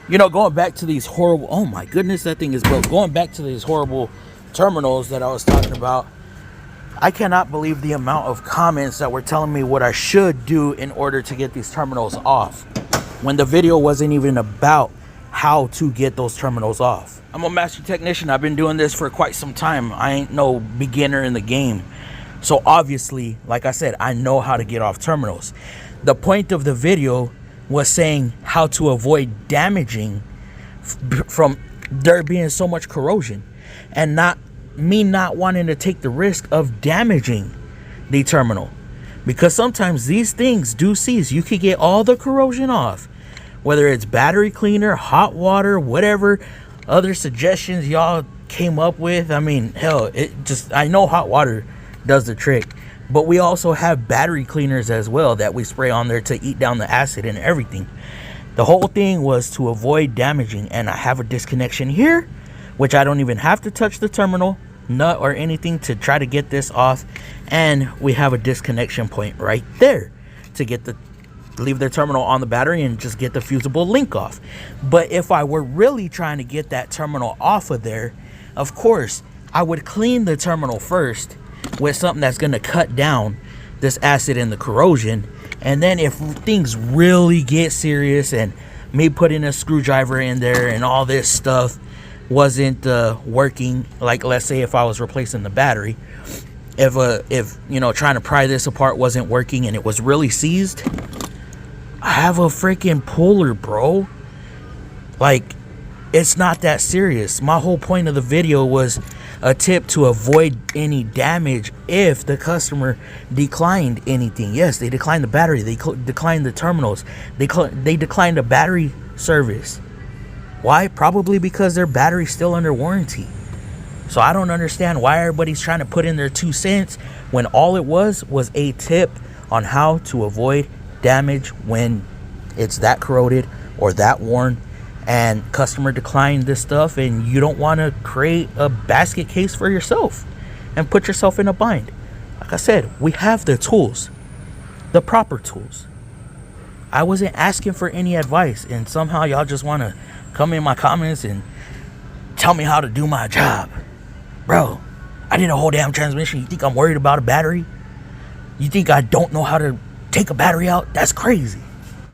Going back to these horrible, oh my goodness, that thing is broke. Going back to these horrible terminals that I was talking about, I cannot believe the amount of comments that were telling me what I should do in order to get these terminals off, when the video wasn't even about how to get those terminals off. I'm a master technician. I've been doing this for quite some time. I ain't no beginner in the game. So obviously, like I said, I know how to get off terminals. The point of the video was saying how to avoid damaging from there being so much corrosion, and not wanting to take the risk of damaging the terminal, because sometimes these things do seize. You could get all the corrosion off, whether it's battery cleaner, hot water, whatever other suggestions y'all came up with. I mean, hell, I know hot water does the trick, but we also have battery cleaners as well that we spray on there to eat down the acid and everything. The whole thing was to avoid damaging, and I have a disconnection here, which I don't even have to touch the terminal nut or anything to try to get this off, and we have a disconnection point right there to leave the terminal on the battery and just get the fusible link off. But if I were really trying to get that terminal off of there, of course I would clean the terminal first with something that's going to cut down this acid and the corrosion. And then if things really get serious and me putting a screwdriver in there and all this stuff wasn't working, like let's say if I was replacing the battery, if trying to pry this apart wasn't working and it was really seized, I have a freaking puller, bro. Like, it's not that serious. My whole point of the video was a tip to avoid any damage if the customer declined anything. Yes, they declined the battery, they declined the terminals, they declined the battery service. Why? Probably because their battery's still under warranty. So I don't understand why everybody's trying to put in their 2 cents when all it was a tip on how to avoid damage when it's that corroded or that worn, and customer declined this stuff, and you don't want to create a basket case for yourself and put yourself in a bind. Like I said, we have the tools, the proper tools. I wasn't asking for any advice, and somehow y'all just want to come in my comments and tell me how to do my job. Bro, I did a whole damn transmission. You think I'm worried about a battery? You think I don't know how to take a battery out? That's crazy.